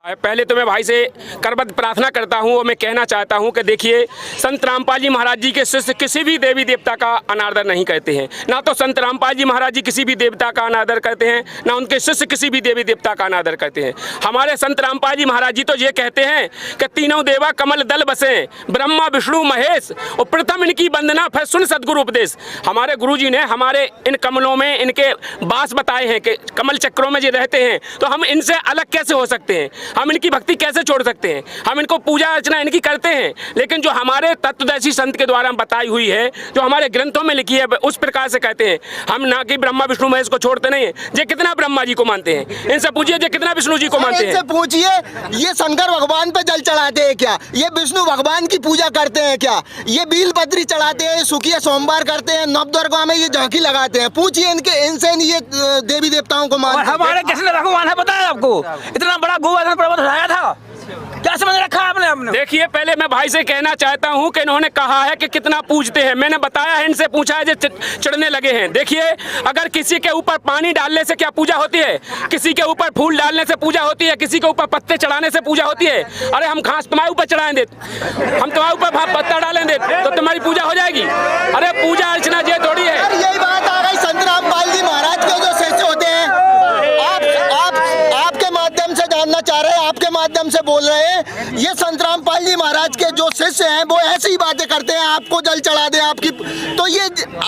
पहले तो मैं भाई से करबद्ध प्रार्थना करता हूँ और मैं कहना चाहता हूँ कि देखिए, संत रामपाल जी महाराज जी के शिष्य किसी भी देवी देवता का अनादर नहीं करते हैं। ना तो संत रामपाल जी महाराज जी किसी भी देवता का अनादर करते हैं, ना उनके शिष्य किसी भी देवी देवता का अनादर करते हैं। हमारे संत रामपाल जी महाराज जी तो ये कहते हैं कि तीनों देवा कमल दल बसे, ब्रह्मा विष्णु महेश, और प्रथम इनकी वंदना फिर सुन सदगुरु उपदेश। हमारे गुरु जी ने हमारे इन कमलों में इनके वास बताए हैं कि कमल चक्रों में ये रहते हैं, तो हम इनसे अलग कैसे हो सकते हैं, हम इनकी भक्ति कैसे छोड़ सकते हैं। हम इनको पूजा अर्चना इनकी करते हैं, लेकिन जो हमारे तत्वदर्शी संत के द्वारा बताई हुई है, जो हमारे ग्रंथों में लिखी है, उस प्रकार से कहते हैं। हम ना कि ब्रह्मा विष्णु महेश को छोड़ते नहीं है। ये कितना ब्रह्मा जी को मानते हैं, इनसे पूछिए ये कितना विष्णु जी को मानते हैं। इनसे पूछिए ये शंकर भगवान पे जल चढ़ाते हैं क्या, ये विष्णु भगवान की पूजा करते हैं क्या, ये बीलपत्री चढ़ाते हैं, सुखिया सोमवार करते हैं, नवदुर्गा में ये झांकी लगाते हैं। पूछिए इनसे ये देवी देवताओं को मानते हैं। हमारे कृष्ण भगवान है, पता है आपको, इतना बड़ा गोवर्धन पर्वत उठाया था, क्या समझ रखा आपने? देखिए, पहले मैं भाई से कहना चाहता हूं कि इन्होंने कहा है कि कितना पूजते हैं। मैंने बताया है, इनसे पूछा है, जो चढ़ने लगे हैं। देखिए, अगर किसी के ऊपर पानी डालने से क्या पूजा होती है, किसी के ऊपर फूल डालने से पूजा होती है, किसी के ऊपर पत्ते चढ़ाने से पूजा होती है। अरे हम घास तुम्हारे ऊपर चढ़ाएंगे, हम तुम्हारे ऊपर पत्ता डालेंगे तो तुम्हारी पूजा हो जाएगी। अरे पूजा अर्चना ये थोड़ी है। यही बात आ गई संत रामपाल जी महाराज के जो शिष्य होते हैं, आपके माध्यम से जानना चाह रहे हैं, आपके माध्यम से बोल रहे हैं, ये संत रामपाल जी महाराज के जो शिष्य हैं वो ऐसी ही बातें करते हैं, आपको जल चढ़ा दे आपकी। तो ये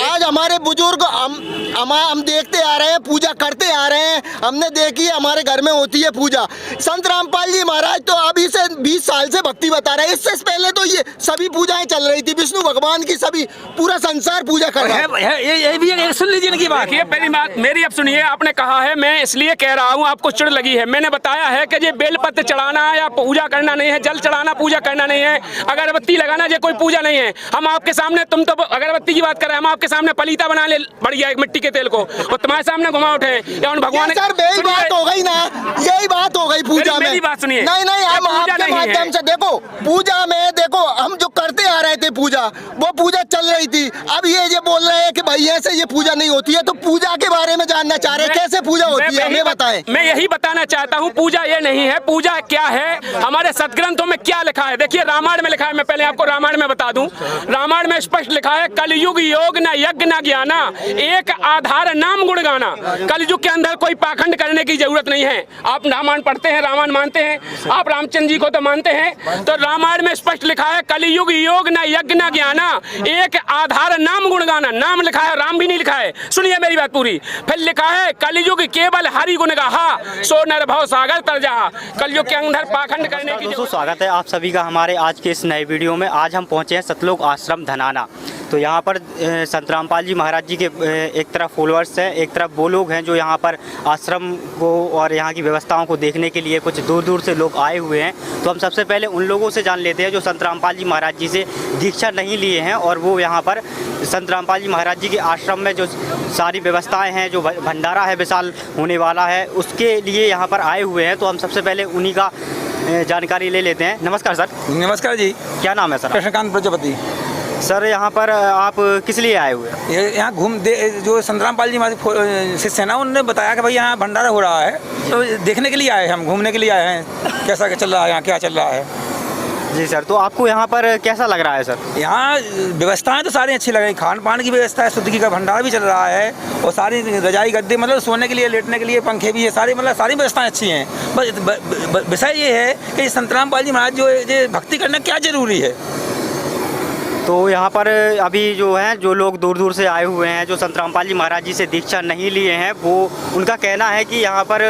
आज हमारे बुजुर्ग हम देखते आ रहे हैं, पूजा करते आ रहे हैं, हमने देखी है, हमारे घर में होती है पूजा। संत रामपाल जी महाराज तो अभी से 20 साल से भक्ति बता रहे हैं। इससे पहले तो ये सभी पूजाएं चल रही थी, विष्णु भगवान की सभी, पूरा संसार पूजा कर रहा है। ये भी सुन लीजिए इनकी बात। पहली बात मेरी अब सुनिए, आपने कहा है, मैं इसलिए कह रहा हूँ, आपको चिढ़ लगी है। मैंने बताया है कि ये बेलपत्र चढ़ाना या पूजा करना नहीं है, जल चढ़ाना पूजा करना नहीं है, अगरबत्ती लगाना ये कोई पूजा नहीं है। हम आपके सामने, तुम तो अगरबत्ती की बात कर रहे हैं, हम आपके सामने पलीता बना ले बढ़िया मिट्टी के तेल को, और तुम्हारे सामने घुमा उठे या उन भगवान। सर यही बात हो गई ना, यही बात हो गई पूजा में। मेरी बात सुनिए। नहीं, हम आपके माध्यम से देखो, पूजा में देखो, हम जो करते आ रहे थे पूजा, वो पूजा चल रही थी। अब ये बोल रहे हैं कि भाई ऐसे ये पूजा नहीं होती है, तो पूजा के बारे में जानना चाह रहे हैं, कैसे पूजा होती है हमें बताएं। मैं यही बताना चाहता हूँ, पूजा ये नहीं है। पूजा क्या है, हमारे सदग्रंथों में क्या लिखा है। देखिए, रामायण में लिखा है, मैं पहले आपको रामायण में बता दूं। रामायण में स्पष्ट लिखा है, कलयुग योग न यज्ञ न ज्ञाना, एक आधार नाम गुण गाना। कलयुग के अंदर कोई पाखंड करने की जरूरत नहीं है। आप रामायण पढ़ते हैं, रामायण मानते हैं, आप रामचंद्र जी को तो मानते हैं, तो रामायण में स्पष्ट लिखा है, कलयुग योग न यज्ञ न ज्ञाना, एक आधार नाम गुण गाना। नाम लिखा है, राम भी नहीं लिखा है। सुनिए मेरी बात पूरी। फिर लिखा है, कलयुग केवल हरि गुण गाहा, सो नर भव सागर तर जहा। कलयुग के अंदर पाखंड करने की। दोस्तों, स्वागत है आप सभी का हमारे आज के इस नए वीडियो में। आज हम पहुंचे हैं सतलोक आश्रम धनाना। तो यहाँ पर संत रामपाल जी महाराज जी के एक तरफ फॉलोअर्स हैं, एक तरफ वो लोग हैं जो यहाँ पर आश्रम को और यहाँ की व्यवस्थाओं को देखने के लिए कुछ दूर दूर से लोग आए हुए हैं। तो हम सबसे पहले उन लोगों से जान लेते हैं जो संत रामपाल जी महाराज जी से दीक्षा नहीं लिए हैं, और वो यहाँ पर संत रामपाल जी महाराज जी के आश्रम में जो सारी व्यवस्थाएं हैं, जो भंडारा है विशाल होने वाला है, उसके लिए यहाँ पर आए हुए हैं। तो हम सबसे पहले उन्हीं का जानकारी ले लेते हैं। नमस्कार सर। नमस्कार जी। क्या नाम है सर? कृष्णकांत प्रजापति। सर, यहाँ पर आप किस लिए आए हुए हैं? यहाँ जो संत रामपाल जी महाराज शिष्य है ना, उन्होंने बताया कि भाई यहाँ भंडारा हो रहा है, तो देखने के लिए आए, हम घूमने के लिए आए हैं, कैसा चल रहा है यहाँ, क्या चल रहा है। जी सर, तो आपको यहाँ पर कैसा लग रहा है सर? यहाँ व्यवस्थाएं तो सारी अच्छी लग रही, खान पान की व्यवस्था है, शुद्ध का भंडारा भी चल रहा है, और सारी रजाई गद्दे, मतलब सोने के लिए, लेटने के लिए पंखे भी है, सारी मतलब सारी व्यवस्थाएं अच्छी हैं। बस विषय ये है कि संत रामपाल जी महाराज जो भक्ति करना क्या जरूरी है। तो यहाँ पर अभी जो है, जो लोग दूर दूर से आए हुए हैं, जो संत रामपाल जी महाराज जी से दीक्षा नहीं लिए हैं, वो उनका कहना है कि यहाँ पर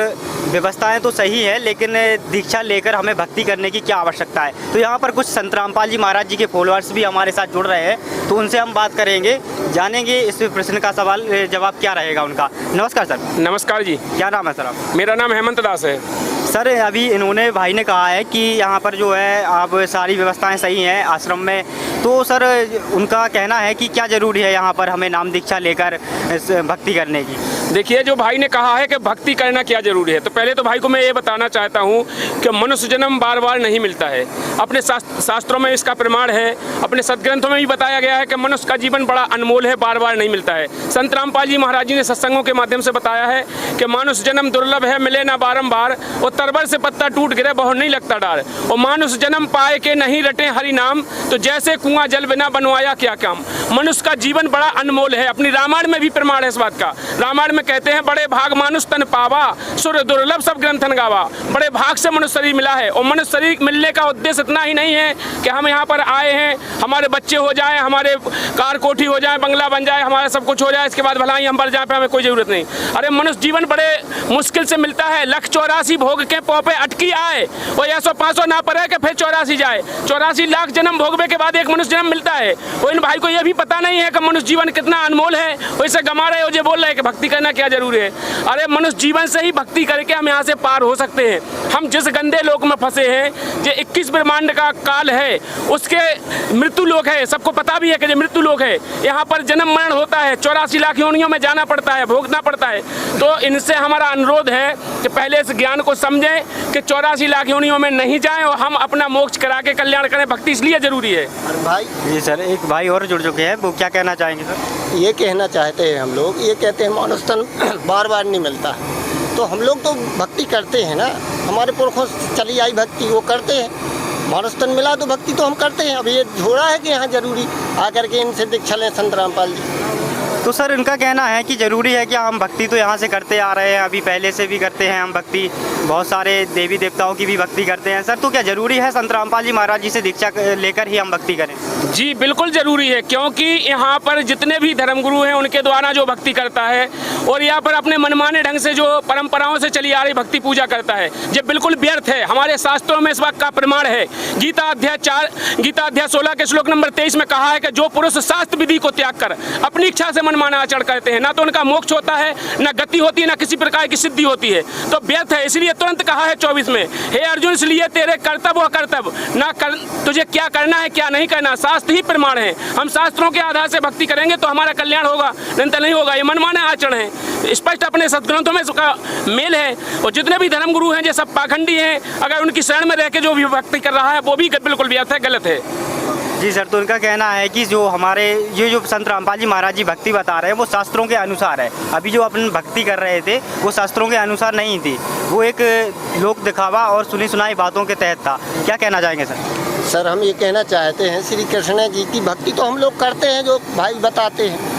व्यवस्थाएं तो सही है, लेकिन दीक्षा लेकर हमें भक्ति करने की क्या आवश्यकता है। तो यहाँ पर कुछ संत रामपाल जी महाराज जी के फॉलोअर्स भी हमारे साथ जुड़ रहे हैं, तो उनसे हम बात करेंगे, जानेंगे इस प्रश्न का सवाल जवाब क्या रहेगा उनका। नमस्कार सर। नमस्कार जी। क्या नाम है सर आप? मेरा नाम हेमंत दास है। सर, अभी इन्होंने भाई ने कहा है कि यहाँ पर जो है आप सारी व्यवस्थाएं सही हैं आश्रम में, तो सर उनका कहना है कि क्या ज़रूरी है यहाँ पर हमें नाम दीक्षा लेकर भक्ति करने की। देखिए, जो भाई ने कहा है कि भक्ति करना क्या जरूरी है, तो पहले तो भाई को मैं ये बताना चाहता हूँ कि मनुष्य जन्म बार बार नहीं मिलता है। अपने शास्त्रों में इसका प्रमाण है, अपने सदग्रंथों में भी बताया गया है कि मनुष्य का जीवन बड़ा अनमोल है, बार बार नहीं मिलता है। संत रामपाल जी महाराज जी ने सत्संगों के माध्यम से बताया है कि मानुष जन्म दुर्लभ है, मिले ना बारंबार, और तरबर से पत्ता टूट गिरे बहु नहीं लगता डार, और मानुष जन्म पाए के नहीं रटे हरि नाम, तो जैसे कुआं जल बिना बनवाया क्या काम। मनुष्य का जीवन बड़ा अनमोल है, अपनी रामायण में भी प्रमाण है इस बात का। रामायण में कहते हैं, बड़े भाग मानुष तन पावा, सुर दुर्लभ सब ग्रंथन गावा। बड़े भाग से मनुष्य शरीर मिला है, और मनुष्य शरीर मिलने का उद्देश्य इतना ही नहीं है कि हम यहाँ पर आए हैं, हमारे बच्चे हो जाएं, हमारे कार कोठी हो जाए, बंगला बन जाए, हमारा सब कुछ हो जाए, इसके बाद भलाई हम बढ़ जाए, पे हमें कोई जरूरत नहीं। अरे मनुष्य जीवन बड़े मुश्किल से मिलता है। 184 भोग के पौपे अटकी आए, और 100-500 ना पड़े कि फिर 84 जाए। 84 लाख जन्म भोगवे के बाद एक मनुष्य जन्म मिलता है। वो इन भाई को यह भी पता नहीं है कि मनुष्य जीवन कितना अनमोल है, वैसे गमा रहे हो, जो बोल रहे हैं कि भक्ति करना क्या जरूरी है। अरे मनुष्य जीवन से ही भक्ति करके हम यहाँ से पार हो सकते हैं। हम जिस गंदे लोक में फंसे हैं, जो 21 ब्रह्मांड का काल है, उसके मृत्यु लोक है, सबको पता भी है कि जो मृत्यु लोक है, यहाँ पर जन्म मरण होता है, 84 लाख योनियों में जाना पड़ता है, भोगना पड़ता है। तो इनसे हमारा अनुरोध है कि पहले इस ज्ञान को समझें कि 84 लाख योनियों में नहीं जाएं, और हम अपना मोक्ष करा के कल्याण करें। भक्ति इसलिए जरूरी है। भाई जी सर, एक भाई और जुड़ चुके हैं, वो क्या कहना चाहेंगे सर? ये कहना चाहते हैं, हम लोग ये कहते हैं मानुष तन बार बार नहीं मिलता, तो हम लोग तो भक्ति करते हैं ना, हमारे पुरखों से चली आई भक्ति वो करते हैं। मानुष तन मिला तो भक्ति तो हम करते हैं। अब ये थोड़ा है कि यहाँ जरूरी आकर के इनसे दीक्षा लें संत रामपाल जी। तो सर इनका कहना है कि ज़रूरी है कि हम भक्ति तो यहाँ से करते आ रहे हैं, अभी पहले से भी करते हैं हम भक्ति, बहुत सारे देवी देवताओं की भी भक्ति करते हैं। सर तो क्या ज़रूरी है संत रामपाल जी महाराज जी से दीक्षा लेकर ही हम भक्ति करें? जी बिल्कुल ज़रूरी है, क्योंकि यहाँ पर जितने भी धर्मगुरु हैं उनके द्वारा जो भक्ति करता है और यहाँ पर अपने मनमाने ढंग से जो परंपराओं से चली आ रही भक्ति पूजा करता है, ये बिल्कुल व्यर्थ है। हमारे शास्त्रों में इस बात का प्रमाण है। गीता अध्याय 16 के श्लोक नंबर 23 में कहा है कि जो पुरुष शास्त्र विधि को त्याग कर अपनी इच्छा से मनमाना आचरण करते हैं, ना तो उनका मोक्ष होता है, ना गति होती है, ना किसी प्रकार की सिद्धि होती है, तो व्यर्थ है। इसलिए तुरंत कहा है 24 में, हे अर्जुन इसलिए तेरे कर्तव्य व कर्तव्य ना कर, तुझे क्या करना है क्या नहीं करना, शास्त्र ही प्रमाण है। हम शास्त्रों के आधार से भक्ति करेंगे तो हमारा कल्याण होगा, नहीं तो नहीं होगा। ये मनमाने आचरण है, स्पष्ट अपने सदग्रंथों में इसका मेल है। और जितने भी धर्मगुरु हैं ये सब पाखंडी हैं, अगर उनकी शरण में रह के जो भी भक्ति कर रहा है वो भी बिल्कुल व्यर्थ है, गलत है। जी सर, तो उनका कहना है कि जो हमारे ये जो संत रामपाल जी महाराज जी भक्ति बता रहे हैं वो शास्त्रों के अनुसार है। अभी जो अपन भक्ति कर रहे थे वो शास्त्रों के अनुसार नहीं थी, वो एक लोक दिखावा और सुनी सुनाई बातों के तहत था। क्या कहना चाहेंगे सर? सर हम ये कहना चाहते हैं, श्री कृष्ण जी की भक्ति तो हम लोग करते हैं, जो भाई बताते हैं।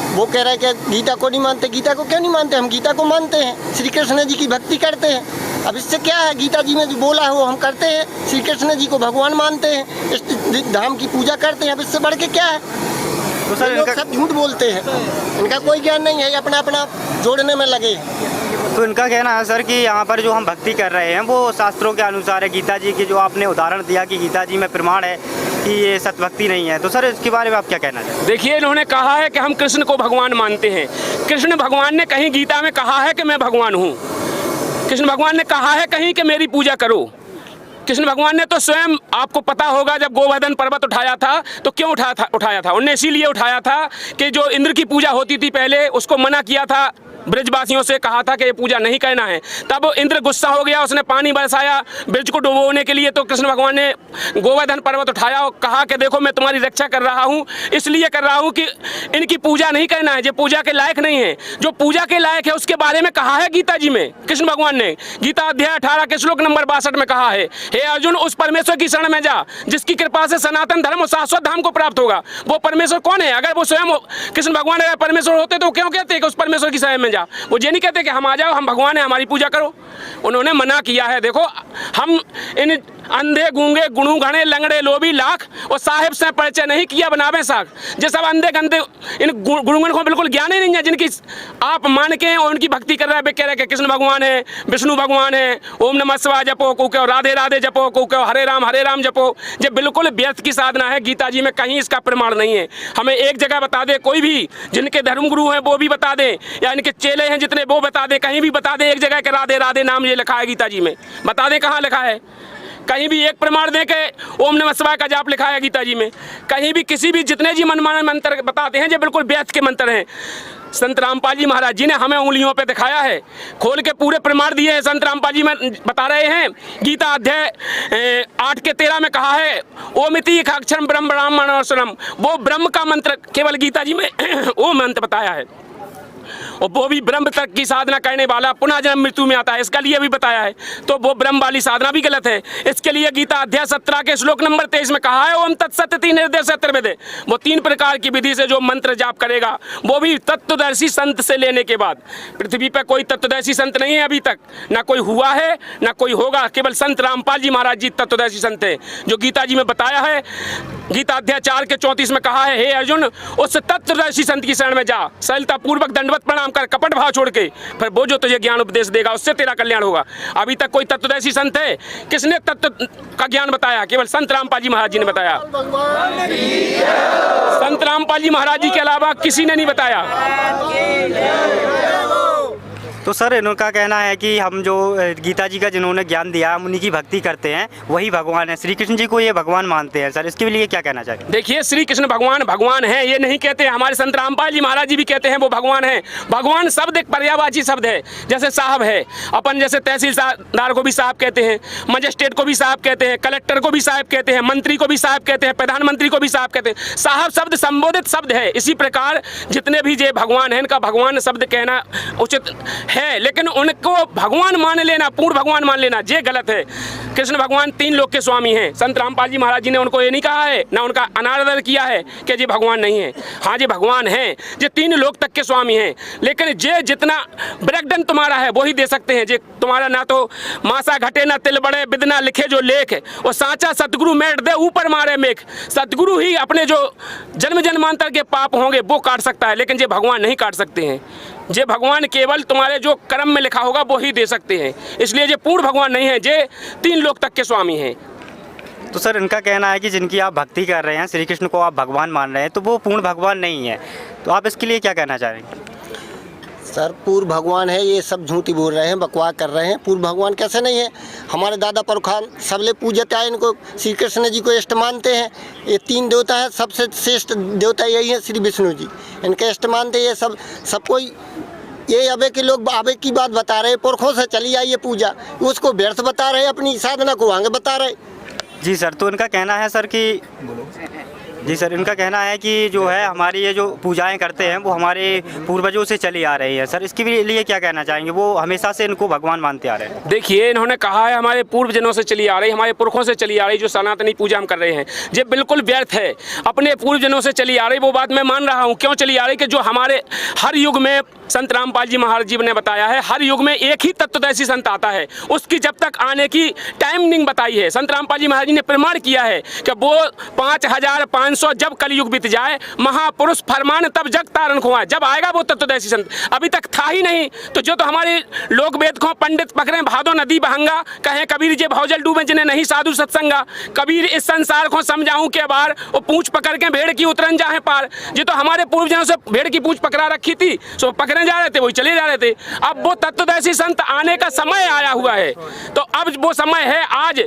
वो कह रहे हैं कि गीता को नहीं मानते, गीता को क्यों नहीं मानते? हम गीता को मानते हैं, श्री कृष्ण जी की भक्ति करते हैं। अब इससे क्या है, गीता जी में जो बोला है वो हम करते हैं, श्री कृष्ण जी को भगवान मानते हैं, इस धाम की पूजा करते हैं। अब इससे बढ़ के क्या है? तो सर लोग सब झूठ बोलते हैं, इनका कोई ज्ञान नहीं है, अपना अपना जोड़ने में लगे। तो इनका कहना है सर कि यहाँ पर जो हम भक्ति कर रहे हैं वो शास्त्रों के अनुसार है। गीता जी की जो आपने उदाहरण दिया कि गीता जी में प्रमाण है कि ये सतभक्ति नहीं है, तो सर इसके बारे में आप क्या कहना चाहते हैं? देखिए, इन्होंने कहा है कि हम कृष्ण को भगवान मानते हैं। कृष्ण भगवान ने कहीं गीता में कहा है कि मैं भगवान हूँ? कृष्ण भगवान ने कहा है कहीं कि मेरी पूजा करो? कृष्ण भगवान ने तो स्वयं, आपको पता होगा, जब गोवर्धन पर्वत उठाया था तो क्यों उठाया था? उन्हें इसीलिए उठाया था कि जो इंद्र की पूजा होती थी पहले, उसको मना किया था, ब्रजवासियों से कहा था कि ये पूजा नहीं करना है। तब इंद्र गुस्सा हो गया, उसने पानी बरसाया ब्रज को डुबोने के लिए, तो कृष्ण भगवान ने गोवर्धन पर्वत उठाया और कहा कि देखो मैं तुम्हारी रक्षा कर रहा हूँ, इसलिए कर रहा हूँ कि इनकी पूजा नहीं करना है, ये पूजा के लायक नहीं है। जो पूजा के लायक है उसके बारे में कहा है गीता जी में। कृष्ण भगवान ने गीता अध्याय 18 के श्लोक नंबर 62 में कहा है, हे अर्जुन उस परमेश्वर की शरण में जा जिसकी कृपा से सनातन धर्म और शाश्वत धाम को प्राप्त होगा। वो परमेश्वर कौन है? अगर वो स्वयं कृष्ण भगवान अगर परमेश्वर होते तो क्यों कहते हैं कि उस परमेश्वर की शरण में जा? वो ये नहीं कहते कि हम आ जाओ, हम भगवान हैं, हमारी पूजा करो। उन्होंने मना किया है। देखो, हम इन अंधे गूंगे गुणू घने लंगड़े लोभी लाख और साहिब से परिचय नहीं किया बनावे साख। जो सब अंधे गंदे इन गुणगण को बिल्कुल ज्ञान ही नहीं है, जिनकी आप मान के और उनकी भक्ति कर रहे हैं, कह रहे हैं कि कृष्ण भगवान है, विष्णु भगवान है, ओम नमः शिवाय जपो को कहो, राधे राधे जपो को कहो, हरे राम जपो। ये बिल्कुल व्यर्थ की साधना है, गीता जी में कहीं इसका प्रमाण नहीं है। हमें एक जगह बता दे, कोई भी जिनके धर्मगुरु हैं वो भी बता दें, या इनके चेले हैं जितने वो बता दें, कहीं भी बता दें एक जगह के राधे राधे नाम ये लिखा है गीता जी में, बता दें कहाँ लिखा है? कहीं भी एक प्रमाण दें कि ओम नमः शिवाय का जाप लिखा है गीता जी में? कहीं भी किसी भी जितने जी मनमाने मंत्र बताते हैं ये बिल्कुल व्यर्थ के मंत्र हैं। संत रामपाल जी महाराज जी ने हमें उंगलियों पे दिखाया है, खोल के पूरे प्रमाण दिए हैं। संत रामपाल जी में बता रहे हैं, गीता अध्याय 8 के 13 में कहा है, ओमिति अक्षरम ब्रह्म ब्राह्मणोसरम, वो ब्रह्म का मंत्र केवल गीता जी में वो मंत्र बताया है, और वो भी ब्रह्म तक की साधना करने वाला पुनः जन्म मृत्यु में आता है, इसका लिए भी बताया है। तो वो ब्रह्म वाली साधना भी गलत है। इसके लिए गीता अध्याय 17 के श्लोक नंबर 23 में कहा है, ओम तत्सत 3 हृदय सत्रवेदे, वो 3 प्रकार की विधि से जो मंत्र जाप करेगा, वो भी तत्वदर्शी संत से लेने के बाद। पृथ्वी पर कोई तत्वदर्शी संत नहीं है अभी तक, ना कोई हुआ है ना कोई होगा, केवल संत रामपाल जी महाराज जी तत्वदर्शी संत है, जो गीता जी में बताया है। गीता अध्याय 4 के 34 में कहा है, हे अर्जुन, उस तत्वदर्शी संत की शरण में जा, सरलता पूर्वक दंडवत प्रणाम कर, कपट भाव छोड़ के, फिर वो जो तुझे ज्ञान उपदेश देगा उससे तेरा कल्याण होगा। अभी तक कोई तत्वदर्शी संत है? किसने तत्व का ज्ञान बताया? केवल संत रामपाल जी महाराज जी ने बताया। संत रामपाल जी महाराज जी के अलावा किसी ने नहीं बताया। तो सर इनका कहना है कि हम जो गीता जी का जिन्होंने ज्ञान दिया, हम उन्हीं की भक्ति करते हैं, वही भगवान है। श्री कृष्ण जी को ये भगवान मानते हैं। सर इसके लिए क्या कहना चाहिए? देखिए, श्री कृष्ण भगवान है ये नहीं कहते, हमारे संत रामपाल जी महाराज जी भी कहते हैं वो भगवान है। भगवान शब्द एक पर्यायवाची शब्द है, जैसे साहब है, अपन जैसे तहसीलदार को भी साहब कहते हैं, मजिस्ट्रेट को भी साहब कहते हैं, कलेक्टर को भी साहब कहते हैं, मंत्री को भी साहब कहते हैं, प्रधानमंत्री को भी साहब कहते हैं। साहब शब्द संबोधित शब्द है। इसी प्रकार जितने भी ये भगवान है, इनका भगवान शब्द कहना उचित है, लेकिन उनको भगवान मान लेना, पूर्ण भगवान मान लेना, ये गलत है। कृष्ण भगवान 3 लोक के स्वामी हैं। संत रामपाल जी महाराज जी ने उनको ये नहीं कहा है, ना उनका अनादर किया है कि ये भगवान नहीं है। हाँ, ये भगवान हैं, ये 3 लोक तक के स्वामी हैं, लेकिन ये जितना ब्रेकडन तुम्हारा है वही दे सकते हैं। जे तुम्हारा ना तो मासा घटे ना तिल बड़े, बिदना लिखे जो लेख, वो साचा सतगुरु मेट दे ऊपर मारे मेघ। सतगुरु ही अपने जो जन्म जन्मांतर के पाप होंगे वो काट सकता है, लेकिन ये भगवान नहीं काट सकते हैं। ये भगवान केवल तुम्हारे जो कर्म में लिखा होगा वो ही दे सकते हैं, इसलिए ये पूर्ण भगवान नहीं है, ये 3 लोक तक के स्वामी हैं। तो सर इनका कहना है कि जिनकी आप भक्ति कर रहे हैं, श्री कृष्ण को आप भगवान मान रहे हैं, तो वो पूर्ण भगवान नहीं है। तो आप इसके लिए क्या कहना चाहेंगे? सर, पूर्व भगवान है, ये सब झूठी बोल रहे हैं, बकवास कर रहे हैं। पूर्व भगवान कैसे नहीं है? हमारे दादा पुरखान सबले पूजते आए इनको, श्री कृष्ण जी को इष्ट मानते हैं। ये 3 देवता हैं, सबसे श्रेष्ठ देवता यही है श्री विष्णु जी, इनके इष्ट मानते। ये सब कोई ये अबे के लोग आबे की बात बता रहे, पुरखों से चली आई ये पूजा, उसको व्यर्थ बता रहे, अपनी साधना को आगे बता रहे। जी सर, तो इनका कहना है सर कि जी सर, इनका कहना है कि जो है हमारी ये जो पूजाएं करते हैं वो हमारे पूर्वजों से चली आ रही है। सर इसके लिए क्या कहना चाहेंगे? वो हमेशा से इनको भगवान मानते आ रहे हैं। देखिए, इन्होंने कहा है हमारे पूर्वजनों से चली आ रही, हमारे पुरखों से चली आ रही जो सनातनी पूजा हम कर रहे हैं, ये बिल्कुल व्यर्थ है। अपने पूर्वजनों से चली आ रही वो बात मैं मान रहा हूँ। क्यों चली आ रही? कि जो हमारे हर युग में संत रामपाल जी महाराज जी ने बताया है, हर युग में एक ही तत्वदर्शी संत आता है, उसकी जब तक आने की टाइमिंग बताई है। संत रामपाल जी महाराज जी ने प्रमाण किया है कि वो 5500 जब कलयुग बीत जाए, महापुरुष फरमान तब जग तारण खोआ, जब आएगा वो तत्वदर्शी संत। अभी तक था ही नहीं। तो जो तो हमारे लोक वेद को पंडित पकड़े, भादो नदी बहंगा, कहें कबीर जे भौजल डूबे जिन्हें नहीं साधु सत्संगा, कबीर इस संसार को समझाऊं के बार, वो पूंछ पकड़ के भेड़ की उतरन जाए पार। जो तो हमारे पूर्वजों से भेड़ की पूंछ पकड़ा रखी थी, सो पकड़े जा रहे थे, वही चले जा रहे थे। अब वो तत्वदर्शी संत आने का समय आया हुआ है, तो अब वो समय है। आज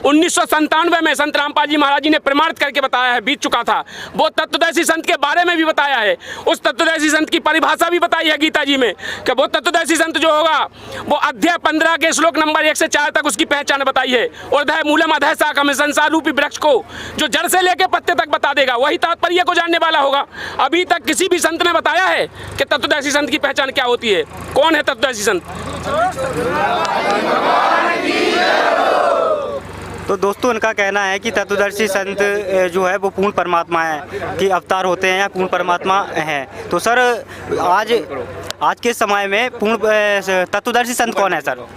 1997 में संत रामपाल जी महाराज जी ने प्रमाणित करके बताया है, बीत चुका था। वो तत्वदर्शी संत के बारे में भी बताया है, उस तत्वदर्शी संत की परिभाषा भी बताई है गीता जी में कि वो तत्वदर्शी संत जो होगा वो अध्याय 15 के श्लोक नंबर 1 से 4 तक उसकी पहचान बताई है। और अध्याय मूलम अध्याय शाखा संसार रूपी वृक्ष को जो जड़ से लेकर पत्ते तक बता देगा, वही तात्पर्य को जानने वाला होगा। अभी तक किसी भी संत ने बताया है कि तत्वदर्शी संत की पहचान क्या होती है? कौन है तत्वदर्शी संत? तो दोस्तों इनका कहना है कि तत्वदर्शी संत जो है वो पूर्ण परमात्मा है कि अवतार होते हैं या पूर्ण परमात्मा हैं। तो सर आज के समय में पूर्ण तत्वदर्शी संत कौन है सर?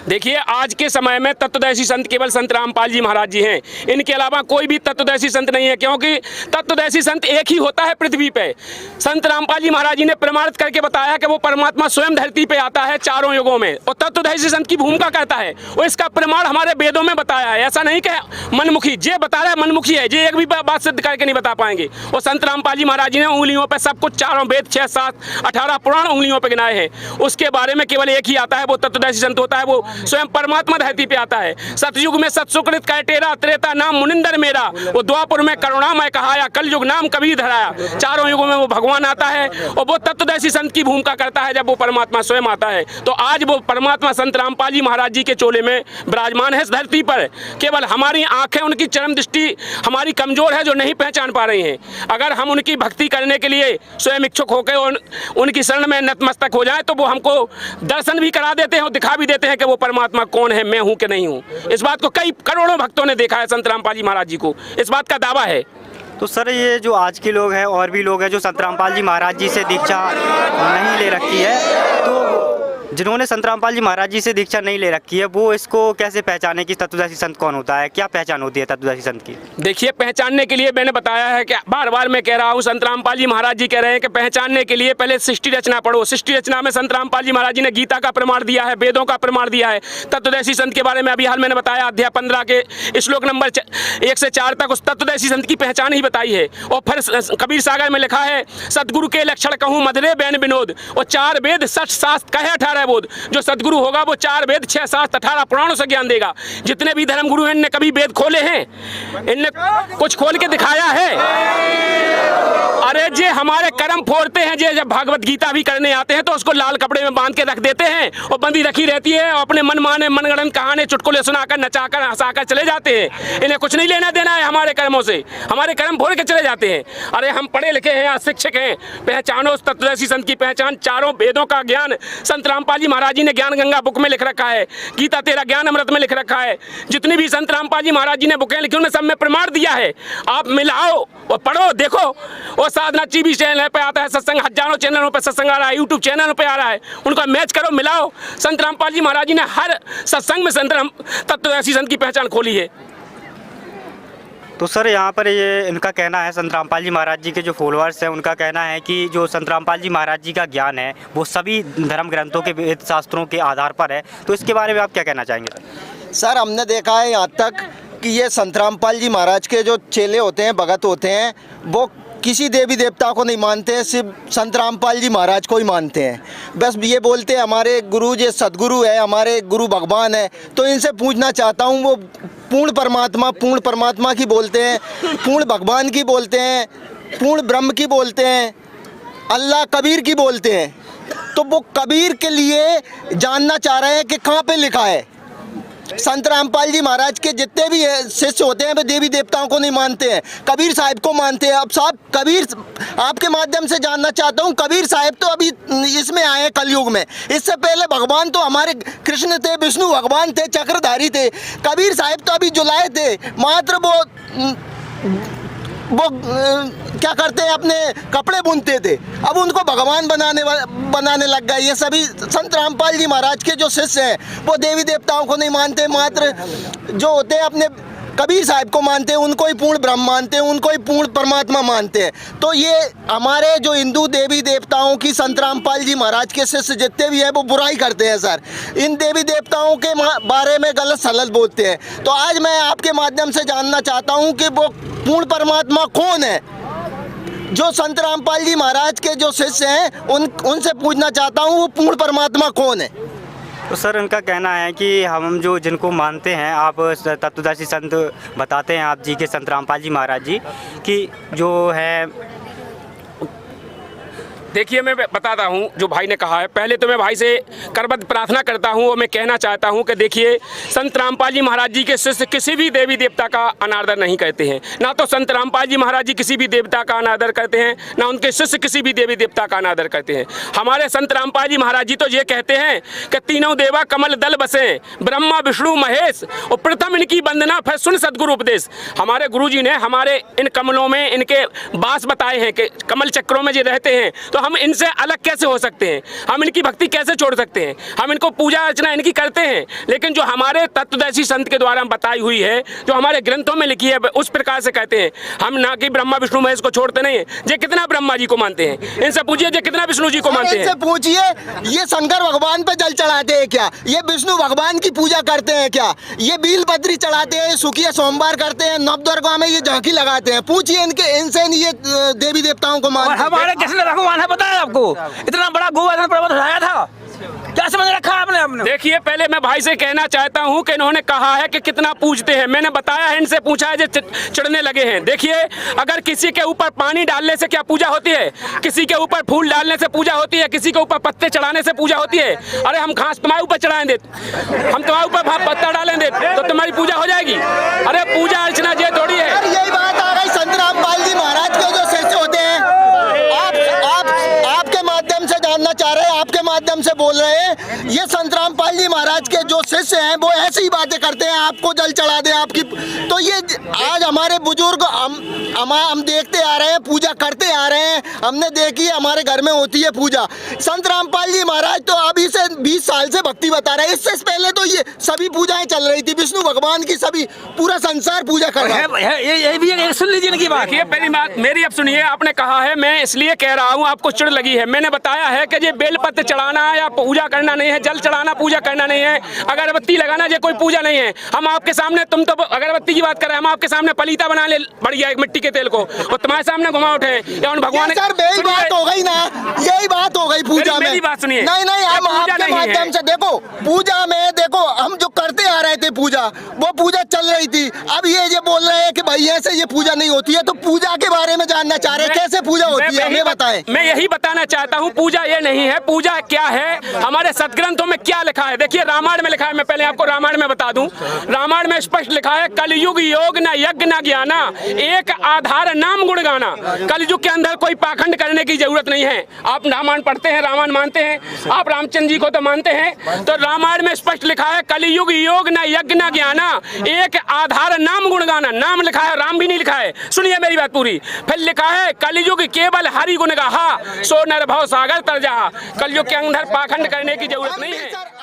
देखिए, आज के समय में तत्वदर्शी संत केवल संत रामपाल जी महाराज जी हैं, इनके अलावा कोई भी तत्वदर्शी संत नहीं है, क्योंकि तत्वदर्शी संत एक ही होता है पृथ्वी पे। संत रामपाल जी महाराज जी ने प्रमाणित करके बताया कि वो परमात्मा स्वयं धरती पे आता है 4 युगों में, और तत्वदर्शी संत की भूमिका करता है। और इसका प्रमाण हमारे वेदों में बताया है। ऐसा नहीं कि मनमुखी जे बता रहा है मनमुखी है, जे एक भी बात सिद्ध करके नहीं बता पाएंगे। और संत रामपाल जी महाराज जी ने उंगलियों पर सब कुछ 4 वेद 6, 7, 18 पुराण उंगलियों पर गिनाए हैं। उसके बारे में केवल एक ही आता है, वो तत्वदर्शी संत होता है। वो स्वयं परमात्मा धरती पे आता है। सतयुग में सत्सुकृत कह टेरा, त्रेता नाम मुनिंदर मेरा, वो द्वापर में करुणामय कहाया, कल युग नाम कबीर धराया। चारों युगों में वो भगवान आता है और वो तत्वदर्शी संत की भूमिका करता है जब वो परमात्मा स्वयं आता है। तो आज वो परमात्मा संत रामपाल जी महाराज जी के चोले में विराजमान है इस धरती पर। केवल हमारी आंखें, उनकी चरम दृष्टि हमारी कमजोर है जो नहीं पहचान पा रही हैं। अगर हम उनकी भक्ति करने के लिए स्वयं इच्छुक होकर उनकी शरण में नतमस्तक हो जाए तो वो हमको दर्शन भी करा देते हैं और दिखा भी देते हैं कि वो परमात्मा कौन है, मैं हूं कि नहीं हूं। इस बात को कई करोड़ों भक्तों ने देखा है, संत रामपाल जी महाराज जी को इस बात का दावा है। तो सर ये जो आज के लोग हैं और भी लोग हैं जो संत रामपाल जी महाराज जी से दीक्षा नहीं ले रखी है, तो जिन्होंने संत रामपाल जी महाराज जी से दीक्षा नहीं ले रखी है वो इसको कैसे पहचाने कि तत्वदर्शी संत कौन होता है, क्या पहचान होती है तत्वदर्शी संत की? देखिए, पहचानने के लिए मैंने बताया है कि बार बार मैं कह रहा हूँ, संत रामपाल जी महाराज जी कह रहे हैं कि पहचानने के लिए पहले सृष्टि रचना पढ़ो। सृष्टि रचना में संत रामपाल जी महाराज जी ने गीता का प्रमाण दिया है, वेदों का प्रमाण दिया है। तत्वदर्शी संत के बारे में अभी हाल मैंने बताया, अध्याय 15 के श्लोक नंबर 1 से 4 तक उस तत्वदर्शी संत की पहचान ही बताई है। और फिर कबीर सागर में लिखा है, सतगुरु के लक्षण कहूँ मधुरे बैन विनोद, और 4 वेद 60 शास्त्र कहे 18 बोध। जो सदगुरु होगा वो 4 वेद 6 शास्त्र 18 पुराणों से ज्ञान देगा। जितने भी धर्म गुरु हैं इनने कभी वेद खोले हैं? इनने कुछ खोल के दिखाया है? अरे जे हमारे कर्म फोड़ते हैं, जे जब भागवत गीता भी करने आते हैं तो उसको लाल कपड़े में बांध के रख देते हैं और बंदी रखी रहती है और अपने मन माने मनगढ़ंत कहानी चुटकुले सुनाकर नचाकर हंसाकर चले जाते हैं। इन्हें कुछ नहीं लेना देना है हमारे कर्मों से, हमारे कर्म फोड़ के चले जाते हैं। अरे हम पढ़े लिखे हैं, शिक्षक हैं, पहचानो उस तत्वदर्शी संत की पहचान। 4 वेदों का ज्ञान संत रामपाल जी महाराज जी ने ज्ञान गंगा बुक में लिख रखा है, गीता तेरा ज्ञान अमृत में लिख रखा है। जितनी भी संत रामपाल जी महाराज जी ने बुकें लिखी उन्होंने सब में प्रमाण दिया है। आप मिलाओ और पढ़ो, देखो। और साधना टीवी चैनल पे आता है सत्संग, हजारों चैनलों पे सत्संग आ रहा है, यूट्यूब चैनलों पे आ रहा है, उनका मैच करो, मिलाओ। संत रामपाल जी महाराज जी ने हर सत्संग में संत तत्वदर्शी संत की पहचान खोली है। तो सर यहाँ पर ये इनका कहना है, संत रामपाल जी महाराज जी के जो फॉलोअर्स हैं उनका कहना है कि जो संत रामपाल जी महाराज जी का ज्ञान है वो सभी धर्म ग्रंथों के वेद शास्त्रों के आधार पर है। तो इसके बारे में आप क्या कहना चाहेंगे? सर हमने देखा है यहाँ तक कि ये संत रामपाल जी महाराज के जो चेले होते हैं, भगत होते हैं, वो किसी देवी देवता को नहीं मानते हैं, सिर्फ संत रामपाल जी महाराज को ही मानते हैं। बस ये बोलते हैं हमारे गुरु जी सदगुरु है, हमारे गुरु भगवान है। तो इनसे पूछना चाहता हूँ, वो पूर्ण परमात्मा की बोलते हैं, पूर्ण भगवान की बोलते हैं, पूर्ण ब्रह्म की बोलते हैं, अल्लाह कबीर की बोलते हैं। तो वो कबीर के लिए जानना चाह रहे हैं कि कहाँ पे लिखा है। संत रामपाल जी महाराज के जितने भी शिष्य होते हैं वे देवी देवताओं को नहीं मानते हैं, कबीर साहिब को मानते हैं। अब साहब कबीर, आपके माध्यम से जानना चाहता हूँ, कबीर साहिब तो अभी इसमें आए हैं कलयुग में। इससे पहले भगवान तो हमारे कृष्ण थे, विष्णु भगवान थे, चक्रधारी थे। कबीर साहिब तो अभी जुलाए थे, मात्र वो क्या करते हैं, अपने कपड़े बुनते थे, अब उनको भगवान बनाने लग गए। ये सभी संत रामपाल जी महाराज के जो शिष्य हैं वो देवी देवताओं को नहीं मानते, मात्र जो होते हैं अपने कबीर साहिब को मानते हैं, उनको ही पूर्ण ब्रह्म मानते हैं, उनको ही पूर्ण परमात्मा मानते हैं। तो ये हमारे जो हिंदू देवी देवताओं की संत रामपाल जी महाराज के शिष्य जितने भी हैं वो बुराई करते हैं सर, इन देवी देवताओं के बारे में गलत सलत बोलते हैं। तो आज मैं आपके माध्यम से जानना चाहता हूँ कि वो पूर्ण परमात्मा कौन है। जो संत रामपाल जी महाराज के जो शिष्य हैं उनसे पूछना चाहता हूँ, वो पूर्ण परमात्मा कौन है। तो सर उनका कहना है कि हम जो जिनको मानते हैं, आप तत्वदर्शी संत बताते हैं आप जी के संत रामपाल जी महाराज जी की जो है। देखिए, मैं बताता हूं जो भाई ने कहा है। पहले तो मैं भाई से करबद्ध प्रार्थना करता हूं और मैं कहना चाहता हूं कि देखिए, संत रामपाल जी महाराज जी के शिष्य किसी भी देवी देवता का अनादर नहीं करते हैं। ना तो संत रामपाल जी महाराज जी किसी भी देवता का अनादर करते हैं, ना उनके शिष्य किसी भी देवी देवता का अनादर करते हैं। हमारे संत रामपाल जी महाराज जी तो ये कहते हैं कि तीनों देवा कमल दल बसे, ब्रह्मा विष्णु महेश, और प्रथम इनकी वंदना फिर सुन सदगुरु उपदेश। हमारे गुरु जी ने हमारे इन कमलों में इनके वास बताए हैं कि कमल चक्रों में ये रहते हैं। तो हम इनसे अलग कैसे हो सकते हैं, हम इनकी भक्ति कैसे छोड़ सकते हैं। हम इनको पूजा अर्चना इनकी करते हैं, लेकिन जो हमारे तत्वदर्शी संत के द्वारा बताई हुई है, जो हमारे ग्रंथों में लिखी है, उस प्रकार से कहते हैं। हम ना कि ब्रह्मा विष्णु महेश को छोड़ते नहीं है। ये कितना ब्रह्मा जी को मानते हैं, इनसे पूछिए ये कितना विष्णु जी को मानते हैं। इनसे पूछिए ये शंकर भगवान पे जल चढ़ाते हैं क्या, ये विष्णु भगवान की पूजा करते हैं क्या, ये बीलपत्री चढ़ाते हैं, सुखिया सोमवार करते हैं, नवदुर्गा में ये झांकी लगाते हैं। पूछिए इनसे ये देवी देवताओं को मानते हैं। हमारे किसने भगवान है पता है आपको? इतना बड़ा गोवर्धन पर्वत उठाया था क्या समझ रखा है आपने? देखिए पहले मैं भाई से कहना चाहता हूं कि इन्होंने कहा है कि कितना पूजते हैं। मैंने बताया है, इनसे पूछा है जो चढ़ने लगे हैं। देखिए अगर किसी के ऊपर पानी डालने से क्या पूजा होती है? किसी के ऊपर फूल डालने से पूजा होती है? किसी के ऊपर पत्ते चढ़ाने से पूजा होती है? अरे हम घास तुम्हारे ऊपर चढ़ाएं दे, हम तुम्हारे ऊपर पत्ता डालें दे तो तुम्हारी पूजा हो जाएगी? अरे पूजा अर्चना ये थोड़ी है। यही बात आ गई संत रामपाल जी महाराज के जो शिष्य होते हैं, आपके माध्यम से जानना चाह रहे हैं, आपके माध्यम से बोल रहे हैं, ये संत रामपाल जी महाराज के जो शिष्य हैं वो ऐसी ही बातें करते हैं, आपको जल चढ़ा दे आपकी। तो ये आज हमारे बुजुर्ग हम देखते आ रहे हैं, पूजा करते आ रहे हैं, हमने देखी है, हमारे घर में होती है पूजा। संत रामपाल जी महाराज तो अभी से 20 साल से भक्ति बता रहे हैं, इससे पहले तो ये सभी पूजाएं चल रही थी, विष्णु भगवान की सभी पूरा संसार पूजा कर रहा है। ये भी सुन लीजिए इनकी बात। देखिए पहली बात मेरी अब सुनिए, आपने कहा है, मैं इसलिए कह रहा हूँ आपको चिढ़ लगी है। मैंने बताया है कि ये बेलपत्र चढ़ाना या पूजा करना नहीं है, जल चढ़ाना पूजा करना नहीं है, अगरबत्ती लगाना ये कोई पूजा नहीं है। हम आपके सामने, तुम तो अगरबत्ती की बात कर रहे हैं, हम आपके सामने पलीता बना ले बढ़िया एक मिट्टी के तेल को और तुम्हारे सामने घुमा उठे या उन भगवान। सर यही बात हो गई ना, यही बात हो गई पूजा में। मेरी बात सुनिए, नहीं हम आपके माध्यम से देखो, पूजा में देखो हम जो करते आ रहे थे पूजा, वो पूजा चल रही थी। अब ये बोल रहे हैं कि भाई ऐसे ये पूजा नहीं होती है, तो पूजा के बारे में जानना चाह रहे हैं, कैसे पूजा होती है हमें बताएं। मैं यही बताना चाहता हूँ, पूजा ये नहीं है। पूजा क्या है, हमारे सदग्रंथों में क्या लिखा है? देखिए रामायण में लिखा है, मैं पहले आपको रामायण में बता दूं, रामायण में स्पष्ट लिखा है, कलयुग योग न यज्ञ न ज्ञाना, एक आधार नाम गुण गाना। कलयुग के अंदर कोई पाखंड करने की जरूरत नहीं है। आप रामायण पढ़ते हैं, रामायण मानते हैं, आप रामचंद्र जी को तो मानते हैं, तो रामायण में स्पष्ट लिखा है, कलयुग योग न यज्ञ न ज्ञाना, एक आधार नाम गुण गाना। नाम लिखा है, राम भी नहीं लिखा है। सुनिए मेरी बात पूरी। फिर लिखा है, कलयुग केवल हरि गुण गाहा, सो नर भव सागर तर जहा। कलयुग के अंदर पाखंड करने की जरूरत नहीं है।